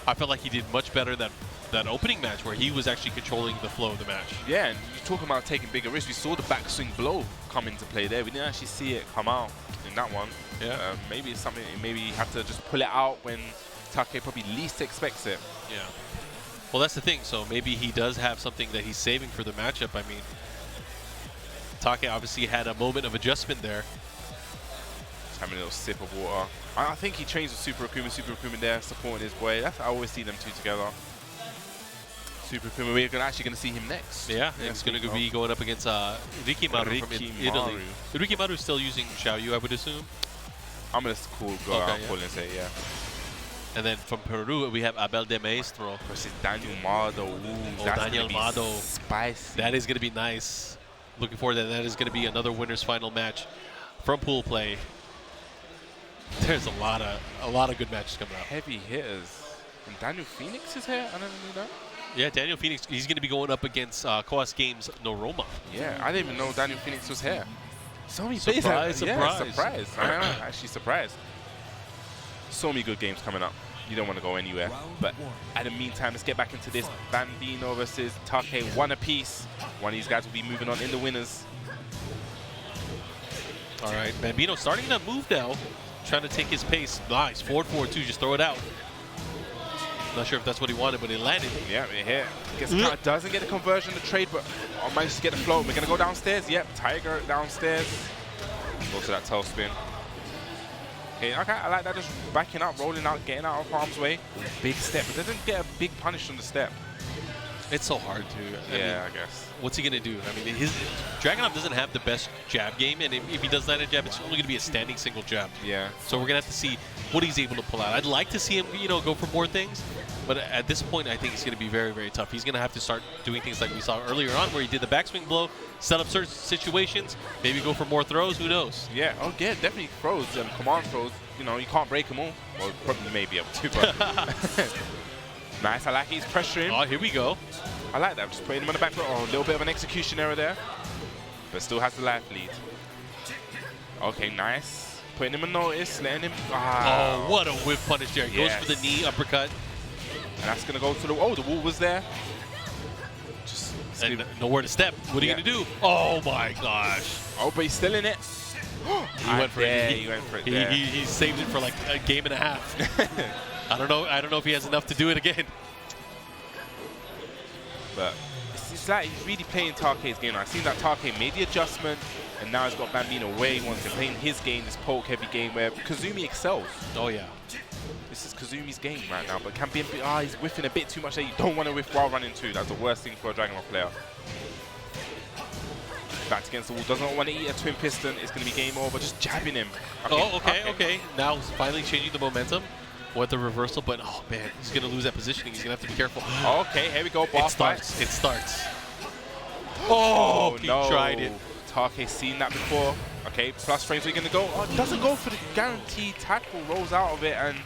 I felt like he did much better than that opening match where he was actually controlling the flow of the match. Yeah, and you're talking about taking bigger risks. We saw the backswing blow come into play there. We didn't actually see it come out in that one. Yeah. Maybe it's something, maybe you have to just pull it out when Take probably least expects it. Yeah. Well, that's the thing. So maybe he does have something that he's saving for the matchup. I mean, Take obviously had a moment of adjustment there. Just having a little sip of water. I think he trains with Super Akuma there, supporting his boy. I always see them two together. Super Akuma, we're actually going to see him next. Yeah, he's going to be going up against Rikimaru from Italy. Rikimaru's still using Xiaoyu, I would assume. I'm going to go out and say, yeah. And then from Peru, we have Abel de Maestro versus Daniel Mado. Ooh, that's Daniel Mado. Spicy. That is going to be nice. Looking forward to that. That is going to be another winners final match from pool play. There's a lot of good matches coming up. Heavy hitters. And Daniel Phoenix is here? I never knew that. Yeah, Daniel Phoenix, he's going to be going up against Coas Games Noroma. Yeah, I didn't even know Daniel Phoenix was here. So many surprise. Yeah, surprise. I'm actually surprised. So many good games coming up. You don't want to go anywhere. But in the meantime, let's get back into this. Bambino versus Take, one apiece. One of these guys will be moving on in the winners. All right, Bambino starting to move now. Trying to take his pace. Nice, forward 4-2, just throw it out. Not sure if that's what he wanted, but it landed. Yeah, it hit. Doesn't get the conversion, the trade, but managed to get the flow. We're going to go downstairs. Yep, Tiger downstairs. Go to that tail spin. Okay, I like that, just backing up, rolling out, getting out of harm's way. Big step, but doesn't get a big punish on the step. It's so hard to. I guess. What's he going to do? I mean, Dragunov doesn't have the best jab game, and if he does land a jab, it's only going to be a standing single jab. Yeah. So we're going to have to see what he's able to pull out. I'd like to see him, go for more things, but at this point, I think it's going to be very, very tough. He's going to have to start doing things like we saw earlier on, where he did the backswing blow, set up certain situations, maybe go for more throws. Who knows? Yeah. Oh, yeah. Definitely throws. Command throws. You can't break them all. Well, probably may be able to, but nice. I like he's pressuring. Oh, here we go. I like that. Just putting him on the back foot. Oh, a little bit of an execution error there, but still has the life lead. Okay, nice. Putting him on notice, letting him. Oh, what a whip punish there. Goes for the knee uppercut. And that's going to go to the. Oh, the wall was there. Just nowhere to step. What are you going to do? Oh, my gosh. Oh, but he's still in it. He went for it. He went for it. He saved it for like a game and a half. I don't know if he has enough to do it again. But it's like he's really playing Take's game now. I've seen that Take made the adjustment, and now he's got Bambino where he wants to play in his game, this poke-heavy game where Kazumi excels. Oh, yeah. This is Kazumi's game right now, but can be he's whiffing a bit too much there. You don't want to whiff while running too. That's the worst thing for a Dragunov player. Back against the wall, doesn't want to eat a twin piston. It's going to be game over. Just jabbing him. Okay. Now he's finally changing the momentum. With the reversal, but oh man, he's gonna lose that positioning. He's gonna have to be careful. Okay, here we go. Boss starts. It starts. Oh, he tried it. Take's seen that before. Okay, plus frames. We're gonna go. Oh, doesn't go for the guaranteed tackle. Rolls out of it, and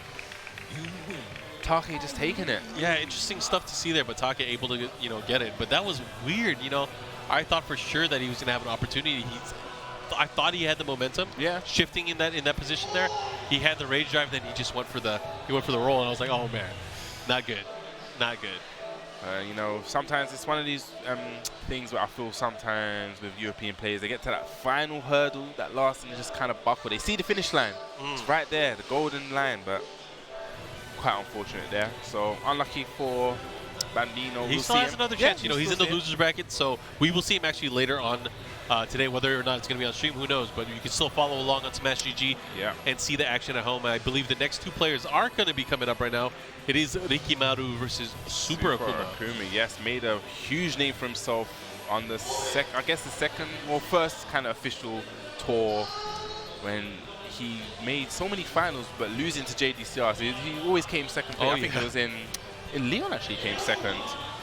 Take just taking it. Yeah, interesting stuff to see there, but Take able to get it. But that was weird. I thought for sure that he was gonna have an opportunity. I thought he had the momentum. Yeah. Shifting in that position there. He had the rage drive, then he just went for the roll, and I was like, oh man, not good. Not good. Sometimes it's one of these things where I feel sometimes with European players, they get to that final hurdle, that last, and they just kind of buckle. They see the finish line. It's right there, the golden line, but quite unfortunate there. So unlucky for Bambino. He still has another chance. He's in the losers bracket, so we will see him actually later on today. Whether or not it's going to be on stream, who knows? But you can still follow along on Smash GG and see the action at home. I believe the next two players are going to be coming up right now. It is Rikimaru versus Super Akuma. Yes, made a huge name for himself on the first kind of official tour when he made so many finals, but losing to JDCR. So he always came second. I think it was in Leon actually came second.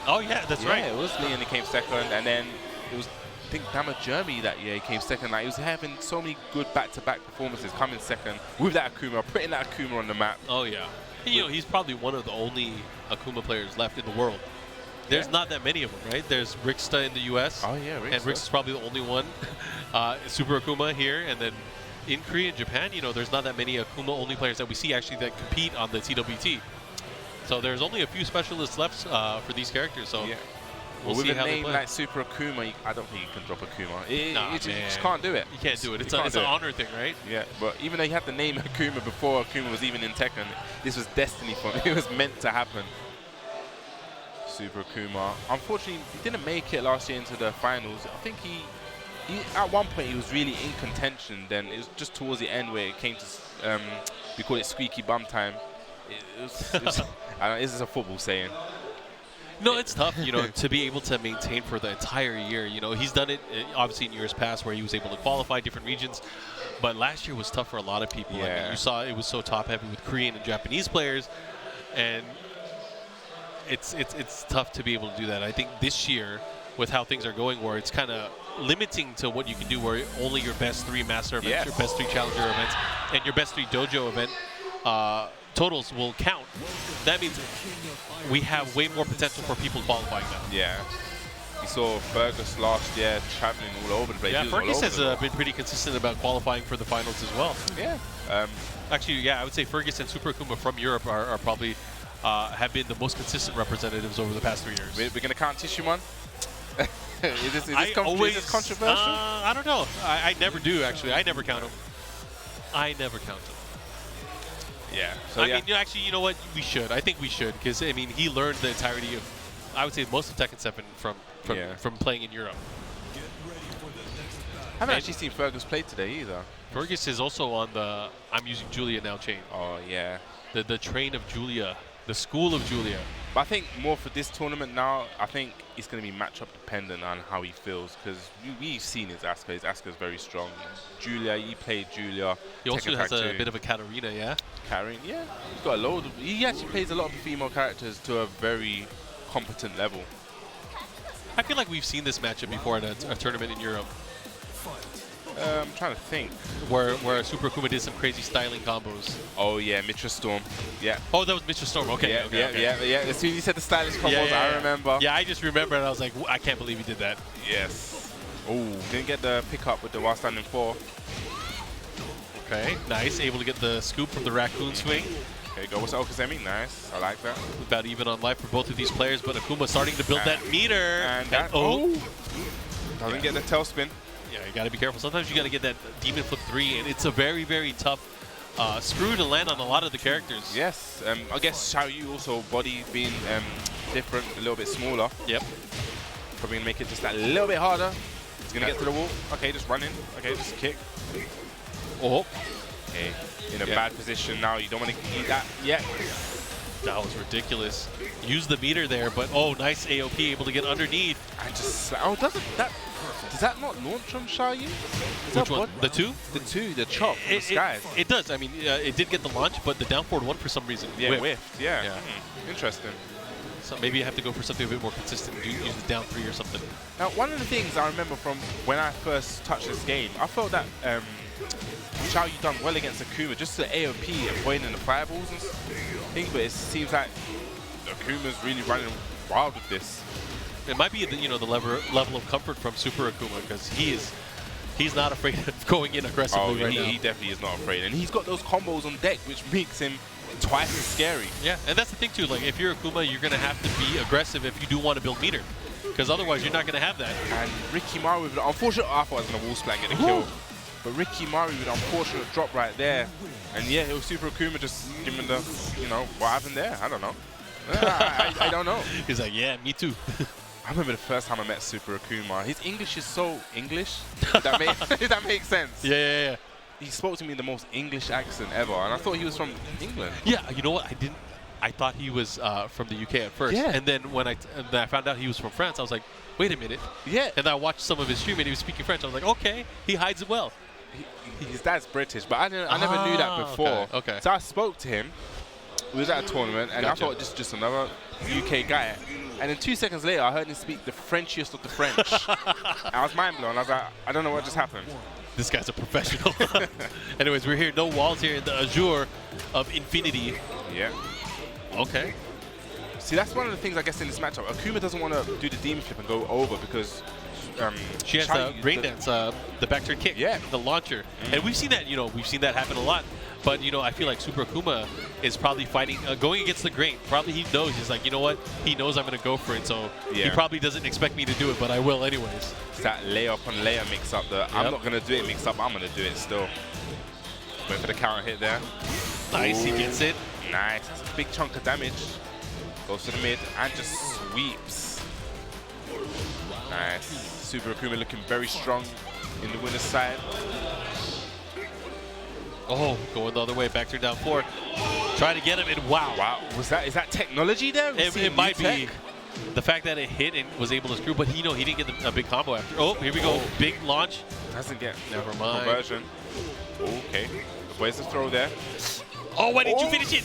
Oh yeah, that's right. Yeah, it was Leon that came second, and then it was I think Dama Jeremy that year he came second. Like, he was having so many good back-to-back performances, coming second with that Akuma, putting that Akuma on the map. Oh yeah, he's probably one of the only Akuma players left in the world. There's not that many of them, right? There's Rixta in the US. Oh yeah, Rixta. And Rixta's probably the only one. Super Akuma here, and then in Korea and Japan, there's not that many Akuma-only players that we see actually that compete on the TWT. So there's only a few specialists left for these characters. So yeah. we'll with see a how they name play. like Super Akuma, I don't think you can drop Akuma. You Nah, just can't do it. You can't do it. It's can't an do it. honor thing, right? Yeah, but even though he had the name Akuma before Akuma was even in Tekken, this was destiny for him. It was meant to happen. Super Akuma. Unfortunately, he didn't make it last year into the finals. I think he at one point he was really in contention. Then it was just towards the end where it came to we call it squeaky bum time. It was I don't know, this is a football saying. No, it's tough, you know, to be able to maintain for the entire year. You know, he's done it obviously in years past where he was able to qualify different regions, but last year was tough for a lot of people. Yeah. I mean, you saw it was so top heavy with Korean and Japanese players, and it's tough to be able to do that. I think this year, with how things are going, where it's kind of limiting to what you can do, where only your best 3 master events, your best 3 challenger events, and your best 3 dojo event totals will count. That means we have way more potential for people qualifying now. Yeah. We saw Fergus last year traveling all over the place. Yeah, Fergus has been pretty consistent about qualifying for the finals as well. Yeah. Actually, yeah, I would say Fergus and Super Akuma from Europe are probably have been the most consistent representatives over the past 3 years. We're going to count Tishimon? is this controversial? I don't know. I never do, actually. I never count him. I never count him. Yeah. So I mean, actually, you know what? We should. I think we should, because I mean, he learned the entirety of, I would say, most of Tekken 7 from playing in Europe. I haven't actually seen Fergus play today either. Fergus is also on the I'm using Julia now chain. Oh yeah. The train of Julia, the school of Julia. But I think more for this tournament now, I think it's going to be matchup dependent on how he feels, because we've seen his Asuka. His Asuka is very strong. Julia, he played Julia. He also has a bit of a Katarina, yeah? Katarina, yeah. He's got a load of, he actually plays a lot of the female characters to a very competent level. I feel like we've seen this matchup before at a tournament in Europe. I'm trying to think. Where Super Akuma did some crazy styling combos. Oh yeah, Mitra Storm. Yeah. Oh, that was Mitra Storm. Okay. Yeah. As soon as you said the stylish combos, I remember. Yeah, I just remember, and I was like, I can't believe he did that. Yes. Oh, didn't get the pick up with the while standing 4. Okay, nice. Able to get the scoop from the raccoon swing. There you go. What's the Okazemi? Nice. I like that. About even on life for both of these players, but Akuma starting to build that meter. And that, doesn't get the tailspin. Yeah, you got to be careful. Sometimes you got to get that Demon Flip 3, and it's a very, very tough screw to land on a lot of the characters. Yes. I guess Xiao Yu also body being different, a little bit smaller. Yep. Probably going to make it just that little bit harder. He's going to get to the wall. Okay, just run in. Okay, just kick. Oh. Okay. In a bad position now. You don't want to eat that yet. That was ridiculous. Use the meter there, but oh, nice AOP, able to get underneath. Does that not launch on Xiao Yu? Which one? The 2? The 2, the chop, the skies. It does. I mean, it did get the launch, but the down forward 1 for some reason. Yeah, whiffed. Yeah. Interesting. So maybe you have to go for something a bit more consistent. Use the down 3 or something. Now, one of the things I remember from when I first touched this game, I felt that Xiao Yu done well against Akuma, just the AOP, avoiding the fireballs and things, but it seems like Akuma's really running wild with this. It might be the level of comfort from Super Akuma, because he's not afraid of going in aggressively right now. He definitely is not afraid, and he's got those combos on deck, which makes him twice as scary. Yeah, and that's the thing too. Like, if you're Akuma, you're gonna have to be aggressive if you do want to build meter, because otherwise you're not gonna have that. And Ricky Maru with the unfortunate, I thought I was gonna wall splat and get the kill, but Ricky Maru with the unfortunate drop right there, and yeah, it was Super Akuma just giving the, what happened there? I don't know. I don't know. He's like, yeah, me too. I remember the first time I met Super Akuma. His English is so English. If that makes sense. Yeah. He spoke to me in the most English accent ever, and I thought he was from England. Yeah, you know what? I thought he was from the UK at first. Yeah. And then when I found out he was from France, I was like, wait a minute. Yeah. And I watched some of his stream, and he was speaking French. I was like, okay, he hides it well. His dad's British, but I never knew that before. Okay. So I spoke to him. We was at a tournament, and I thought this is just another UK guy. And then 2 seconds later, I heard him speak the Frenchiest of the French. I was mind blown. I was like, I don't know what just happened. This guy's a professional. Anyways, we're here. No walls here in the Azure of Infinity. Yeah. Okay. See, that's one of the things, I guess, in this matchup. Akuma doesn't want to do the demon flip and go over because she has the brain dance, the back turn kick, the launcher. And we've seen that, we've seen that happen a lot. But, you know, I feel like Super Akuma is probably fighting, going against the grain. Probably he knows. He's like, you know what? He knows I'm going to go for it. So he probably doesn't expect me to do it, but I will anyways. It's that layer upon layer mix-up. I'm not going to do it mix-up. I'm going to do it still. Wait for the counter hit there. Nice. He gets it. Nice. That's a big chunk of damage. Goes to the mid and just sweeps. Nice. Super Akuma looking very strong in the winner's side. Oh, going the other way, back to down 4. Try to get him, and wow. Wow, is that technology there? It might be the fact that it hit and was able to screw, but he didn't get a big combo after. Oh, here we go, big launch. Doesn't get never mind. Conversion. Okay, where's the throw there? Oh, why didn't you finish it?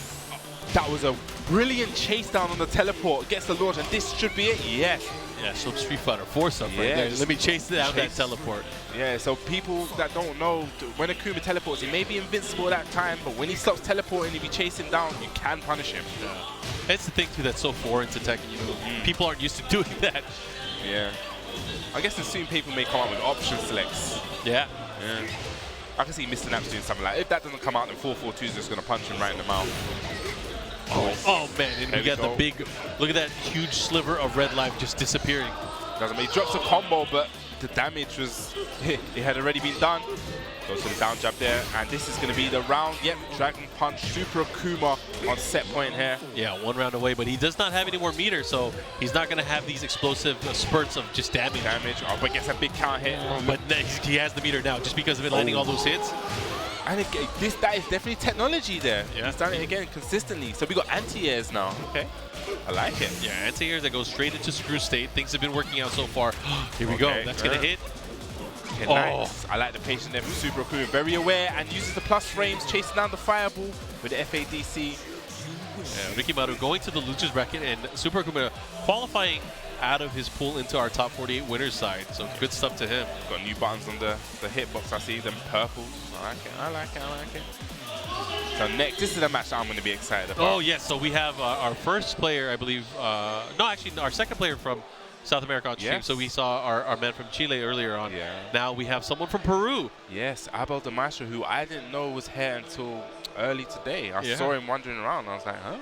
That was a brilliant chase down on the teleport. Gets the launch, and this should be it. Yes. Yeah, some Street Fighter 4 stuff right there. Let me chase down that teleport. Yeah, so people that don't know, when Akuma teleports, he may be invincible at that time, but when he stops teleporting, if you chase him down, you can punish him. Yeah. That's the thing, too, that's so foreign to Tekken. You know, people aren't used to doing that. Yeah. I guess soon people may come out with option selects. Yeah. Yeah. I can see Mr. Naps doing something like that. If that doesn't come out, then 442 is just going to punch him right in the mouth. Oh man, and we got the big, look at that huge sliver of red life just disappearing. Doesn't mean he drops a combo, but the damage was, it had already been done. Goes to the down jab there, and this is going to be the round. Yep, Dragon Punch, Super Akuma on set point here. Yeah, 1 round away, but he does not have any more meter, so he's not going to have these explosive spurts of just damage. Oh, but gets a big counter hit. But he has the meter now, just because of it landing all those hits. And again, that is definitely technology there. Yeah. He's done it again consistently. So we got anti-airs now. Okay. I like it. Yeah, anti-airs that goes straight into screw state. Things have been working out so far. Here we go. That's going to hit. Okay, nice. I like the patience there from Super Akuma. Very aware and uses the plus frames, chasing down the fireball with the FADC. Yeah, Ricky Maru going to the losers bracket, and Super Akuma qualifying out of his pool into our top 48 winners side. So good stuff to him. Got new buttons on the hitbox. I see them purples. I like it. I like it. I like it. So next, this is the match that I'm going to be excited about. Oh yes. So we have our first player, I believe. No, actually, our second player from South America on stream. Yes. So we saw our man from Chile earlier on. Yeah. Now we have someone from Peru. Yes, Abel the Maestro, who I didn't know was here until early today. I saw him wandering around. I was like, huh?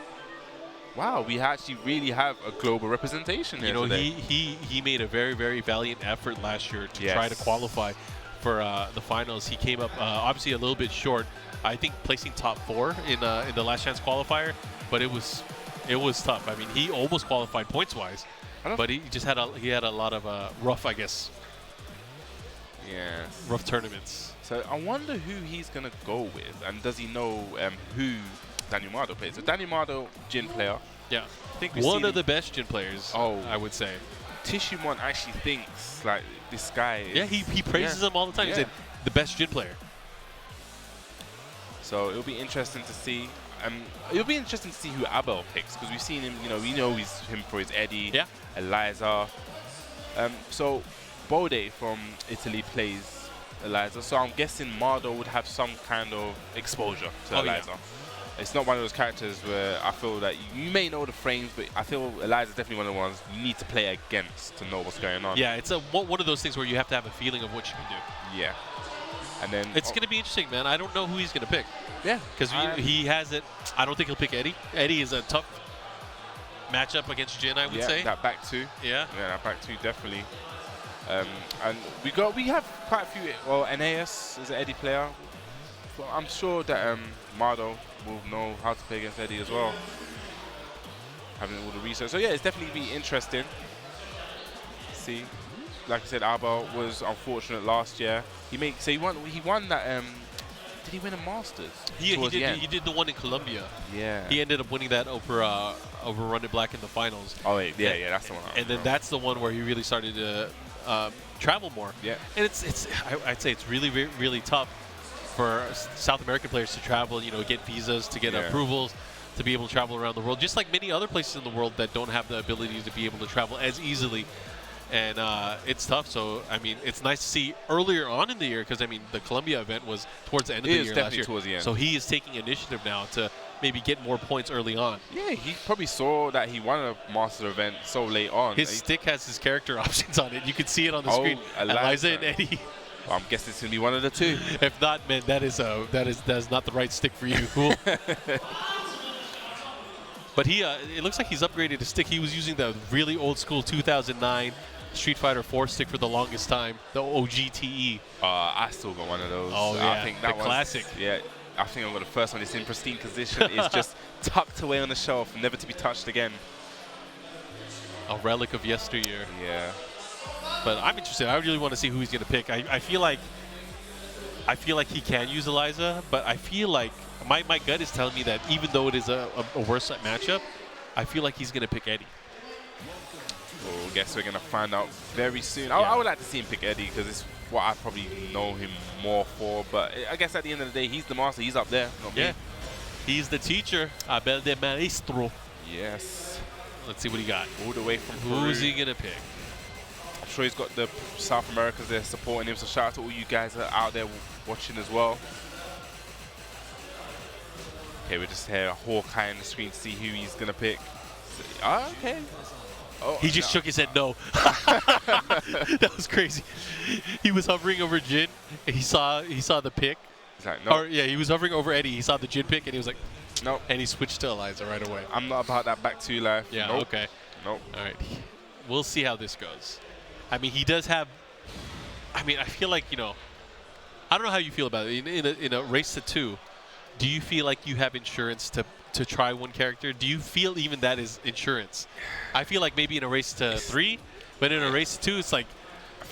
Wow, we actually really have a global representation here today. He made a very, very valiant effort last year to try to qualify for the finals. He came up obviously a little bit short. I think placing top 4 in the last chance qualifier, but it was tough. I mean, he almost qualified points wise, but he just had a lot of rough, I guess. Yes. Rough tournaments. So I wonder who he's gonna go with, and does he know who Daniel Mardo plays? So Daniel Mardo, Jin player. Yeah. I think one of the best Jin players. Oh, I would say. Tishimon actually thinks like this guy is, yeah, he praises him all the time. He said the best Jin player. So it'll be interesting to see. It'll be interesting to see who Abel picks, because we've seen him. We know he's him for his Eddie, Eliza. So Bode from Italy plays Eliza. So I'm guessing Mardo would have some kind of exposure to Eliza. Yeah. It's not one of those characters where I feel that you may know the frames, but I feel Eliza's definitely one of the ones you need to play against to know what's going on. Yeah, it's one of those things where you have to have a feeling of what you can do. Yeah. And then it's going to be interesting, man. I don't know who he's going to pick. Yeah. Because he has it. I don't think he'll pick Eddie. Eddie is a tough matchup against Jin, I would say. That back two. Yeah. Yeah, that back two, definitely. And we have quite a few. Well, Aeneas is an Eddie player. So I'm sure that Mardo will know how to play against Eddie as well, having all the research. So yeah, it's definitely be interesting. See, like I said, Abel was unfortunate last year. He won that. Did he win a Masters? He did the one in Colombia. Yeah. He ended up winning that over Run Black in the finals. Oh wait, yeah, that's the one. And then that's the one where he really started to travel more. Yeah. And I'd say it's really, really tough for South American players to travel, get visas, to get approvals, to be able to travel around the world, just like many other places in the world that don't have the ability to be able to travel as easily. And it's tough. So, I mean, it's nice to see earlier on in the year, because, I mean, the Columbia event was towards the end of the year last year. Towards the end. So he is taking initiative now to maybe get more points early on. Yeah, he probably saw that he won a Master event so late on. His stick has his character options on it. You can see it on the screen. Eliza and Eddie. Well, I'm guessing it's gonna be one of the two. If not, man, that is not the right stick for you. Cool. But it looks like he's upgraded his stick. He was using the really old school 2009 Street Fighter 4 stick for the longest time, the OGTE. I still got one of those. Oh yeah, I think that the classic. Yeah, I think I got the first one. It's in pristine condition. It's just tucked away on the shelf, never to be touched again. A relic of yesteryear. Yeah. But I'm interested. I really want to see who he's going to pick. I feel like he can use Eliza, but I feel like my gut is telling me that even though it is a worse matchup, I feel like he's going to pick Eddie. Well, I guess we're going to find out very soon. Yeah. I would like to see him pick Eddie because it's what I probably know him more for. But I guess at the end of the day, he's the master. He's up there, not me. He's the teacher. Abel de Maestro. Yes. Let's see what he got. All the way from Peru. Who's he going to pick? I'm sure he's got the South Americans there supporting him. So shout out to all you guys that are out there watching as well. Okay, we're just here, Hawkeye on the screen to see who he's going to pick. Okay. Oh, he just shook his head no. That was crazy. He was hovering over Jin, and he saw the pick. He's like, no. Or, yeah, he was hovering over Eddie. He saw the Jin pick, and he was like, nope. And he switched to Eliza right away. I'm not about that back two life. Yeah, nope. okay. Nope. All right. We'll see how this goes. I mean, he does have... I mean, I feel like, I don't know how you feel about it. In a race to 2, do you feel like you have insurance to try one character? Do you feel even that is insurance? I feel like maybe in a race to 3, but in a race to 2, it's like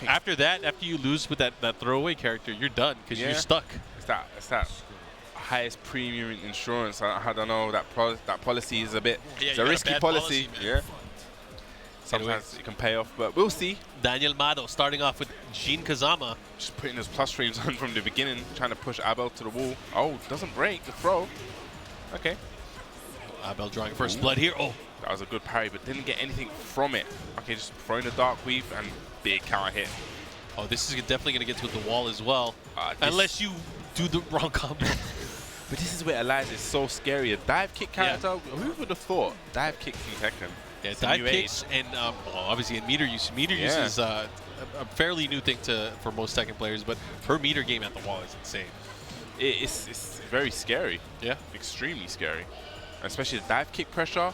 after you lose with that throwaway character, you're done because you're stuck. It's that highest premium insurance. I don't know, that policy is it's a risky policy. Yeah. Sometimes it can pay off, but we'll see. Daniel Mado starting off with Jin Kazama. Just putting his plus frames on from the beginning, trying to push Abel to the wall. Oh, doesn't break the throw. Okay. Abel drawing first blood here. Oh, that was a good parry, but didn't get anything from it. Okay, just throwing the dark weave and big counter hit. Oh, this is definitely going to get to the wall as well, unless you do the wrong combo. But this is where Eliza is so scary. A dive kick character. Yeah. Who would have thought? Dive kick from Tekken. Yeah, dive kicks and well, obviously in meter use. Meter use is a fairly new thing for most Tekken players, but her meter game at the wall is insane. It's very scary. Yeah, extremely scary, especially the dive kick pressure.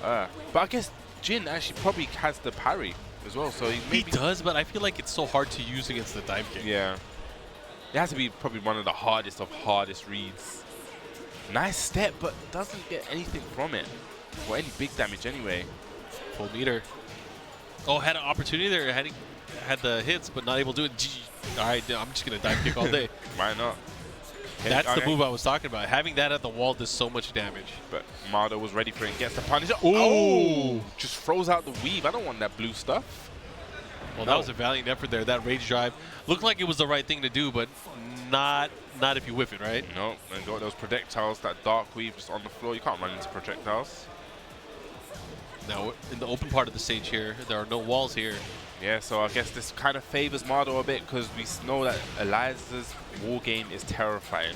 But I guess Jin actually probably has the parry as well, so he does. But I feel like it's so hard to use against the dive kick. Yeah, it has to be probably one of the hardest reads. Nice step, but doesn't get anything from it. Or any big damage anyway. Full meter. Oh, had an opportunity there. Had the hits, but not able to do it. All right, I'm just going to dive kick all day. Why not? Okay, that's the move I was talking about. Having that at the wall does so much damage. But Mado was ready for it and gets the punish. Oh! Just throws out the weave. I don't want that blue stuff. Well, that was a valiant effort there. That rage drive looked like it was the right thing to do, but not if you whiff it, right? No, and got those projectiles, that dark weave just on the floor. You can't run into projectiles. Now, in the open part of the stage here, there are no walls here. Yeah, so I guess this kind of favors Mado a bit because we know that Eliza's wall game is terrifying.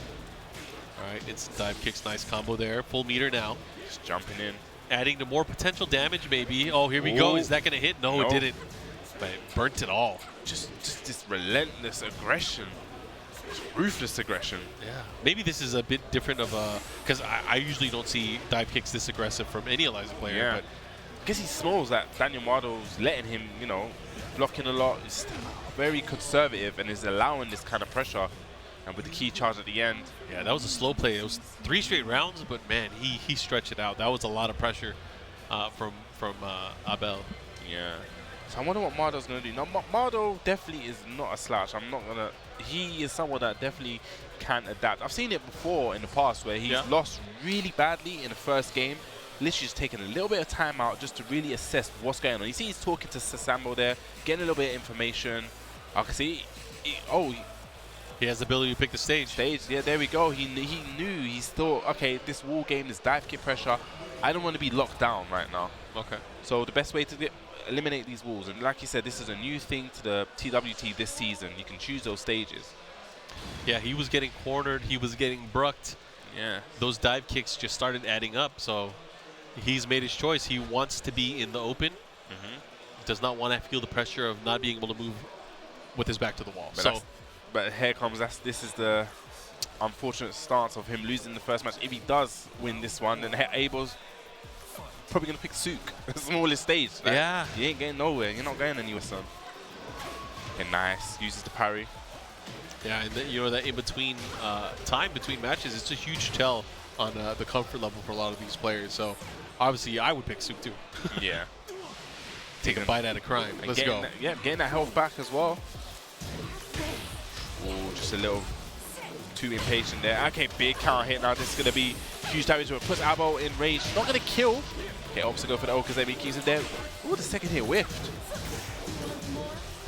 All right, it's dive kicks, nice combo there. Full meter now. Just jumping in. Adding to more potential damage, maybe. Oh, here we go. Is that going to hit? No, it didn't. But it burnt it all. Just this relentless aggression. Just ruthless aggression. Yeah. Maybe this is a bit different of a... Because I usually don't see dive kicks this aggressive from any Eliza player. Yeah. But I guess he smells that Daniel Mado's letting him, blocking a lot. He's very conservative and is allowing this kind of pressure. And with the key charge at the end. Yeah, that was a slow play. It was 3 straight rounds, but man, he stretched it out. That was a lot of pressure from Abel. Yeah. So I wonder what Mado's going to do. Now, Mado definitely is not a slouch. I'm not going to... He is someone that definitely can adapt. I've seen it before in the past where he's lost really badly in the first game. Literally just taking a little bit of time out just to really assess what's going on. You see he's talking to Sasambo there, getting a little bit of information. I can see... He has the ability to pick the stage. Yeah, there we go. He knew. He thought, okay, this wall game is dive kick pressure. I don't want to be locked down right now. Okay. So the best way to eliminate these walls, and like you said, this is a new thing to the TWT this season. You can choose those stages. Yeah, he was getting cornered. He was getting brucked. Yeah. Those dive kicks just started adding up. So he's made his choice. He wants to be in the open. Does not want to feel the pressure of not being able to move with his back to the wall. But here comes this is the unfortunate stance of him losing the first match. If he does win this one, then Abel's probably gonna pick Sook, the smallest stage. Like, yeah, you ain't getting nowhere. You're not going anywhere, son. Okay, nice. Uses the parry. Yeah, and you know that in between time between matches, it's a huge tell on the comfort level for a lot of these players. So obviously, I would pick Sook too. Yeah. Take a bite out of crime. Let's go. Getting that health back as well. Ooh, just a little too impatient there. Okay, big counter hit now. This is gonna be huge damage. It puts Abo in rage. Not gonna kill. Okay, opposite go for the because he keeps it there. Ooh, the second hit whiffed.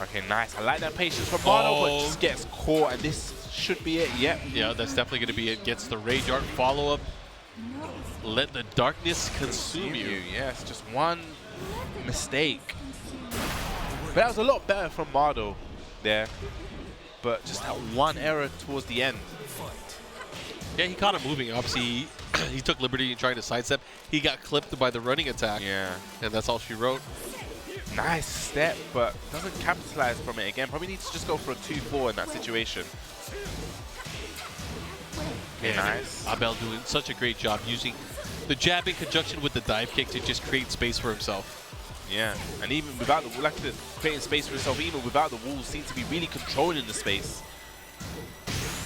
Okay, nice. I like that patience from Marno, but just gets caught, and this should be it. Yep. Yeah, that's definitely going to be it. Gets the rage art follow-up. Let the darkness consume you. Yes, just one mistake. But that was a lot better from Mardo there. But just that one error towards the end. Yeah, he caught him moving. Obviously, he took liberty in trying to sidestep. He got clipped by the running attack. Yeah. And that's all she wrote. Nice step, but doesn't capitalize from it again. Probably needs to just go for a 2-4 in that situation. Okay, nice. Abel doing such a great job using the jab in conjunction with the dive kick to just create space for himself. Yeah, and even without the, like creating space for himself, even without the walls, seems to be really controlling the space.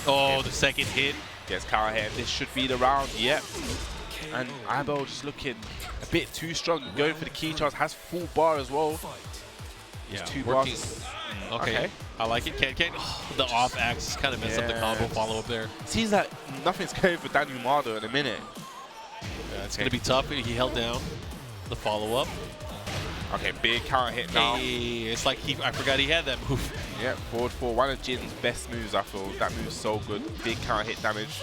Oh, the second hit. Gets counter hit. This should be the round. Yep. And Abel just looking a bit too strong, going for the key charge, has full bar as well. Yeah, two working. bars. Okay, I like it. Can't. Oh, the off axis kind of messed up the combo follow up there. Seems like nothing's going for Daniel Mardo in a minute. Yeah, it's going to be tough. He held down the follow up. Okay, big counter hit now. Hey, it's like I forgot he had that move. Yeah, forward 4. One of Jin's best moves, I feel. That move's so good. Big counter hit damage.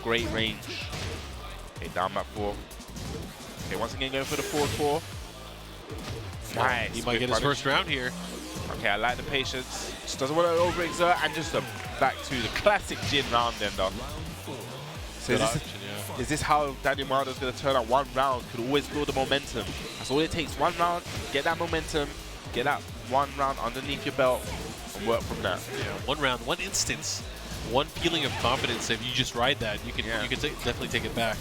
Great range. Okay, down back 4. Okay, once again going for the forward 4. Nice. He might get his first round here. Okay, I like the patience. Just doesn't want to overexert, and just back to the classic Jin round ender. So is this how Daniel Mardo's going to turn out? One round could always build the momentum. That's all it takes. One round, get that momentum, get that one round underneath your belt, and work from there. Yeah, one round, one instance, one feeling of confidence. If you just ride that, you can definitely take it back.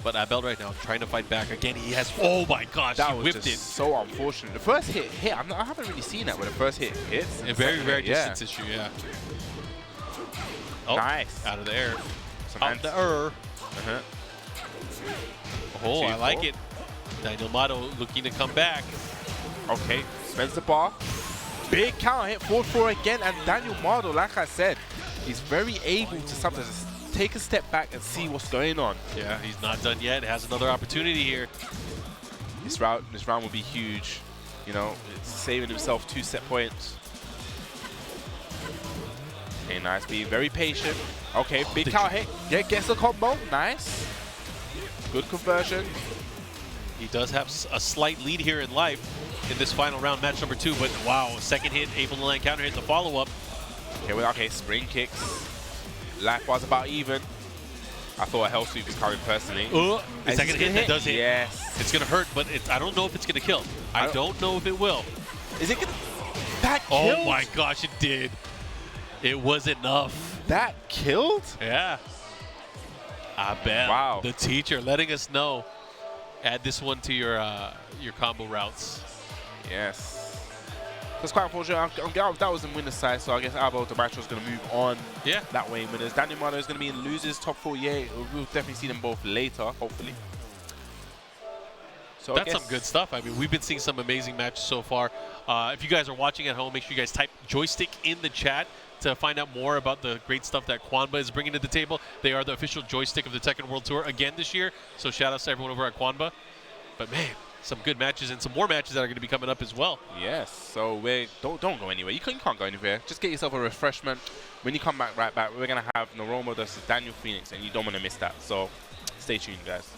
But Abel right now trying to fight back again. He has. Oh my gosh! That he was whipped just it. So unfortunate. The first hit. I haven't really seen that where the first hit hits. A very rare distance issue. Yeah. Oh, nice. Out of the air. Out the air. Oh, I like it. Daniel Mardo looking to come back. Okay, spends the bar. Big counter hit, 4-4 again, and Daniel Mardo, like I said, he's very able to sometimes take a step back and see what's going on. Yeah, he's not done yet. Has another opportunity here. This round will be huge. You know, it's saving himself 2 set points. Okay, nice. Being very patient. Okay, big counter hit. Yeah, gets the combo. Nice. Good conversion. He does have a slight lead here in life in this final round, match number 2. But wow, second hit, able to land counter hit the follow up. Okay, well, okay, spring kicks. Life was about even. I thought a hell sweep was coming personally. The second hit that does hit. Yes. It's gonna hurt, but I don't know if it's gonna kill. I don't know if it will. Is it gonna? That killed? Oh my gosh, it did. It was enough. That killed? Yeah. Abel, wow. The teacher, letting us know. Add this one to your combo routes. Yes. That's quite unfortunate. That was in winner's side, so I guess Abel Dematro is going to move on that way in winners. Daniel Mardo is going to be in losers, top 48. We'll definitely see them both later, hopefully. So that's some good stuff. I mean, we've been seeing some amazing matches so far. If you guys are watching at home, make sure you guys type joystick in the chat to find out more about the great stuff that Kwanba is bringing to the table. They are the official joystick of the Tekken World Tour again this year, so shout out to everyone over at Kwanba. But man, some good matches and some more matches that are going to be coming up as well. Yes, so don't go anywhere. You can't go anywhere. Just get yourself a refreshment. When you come back, we're going to have Naromo versus Daniel Phoenix, and you don't want to miss that. So stay tuned, guys.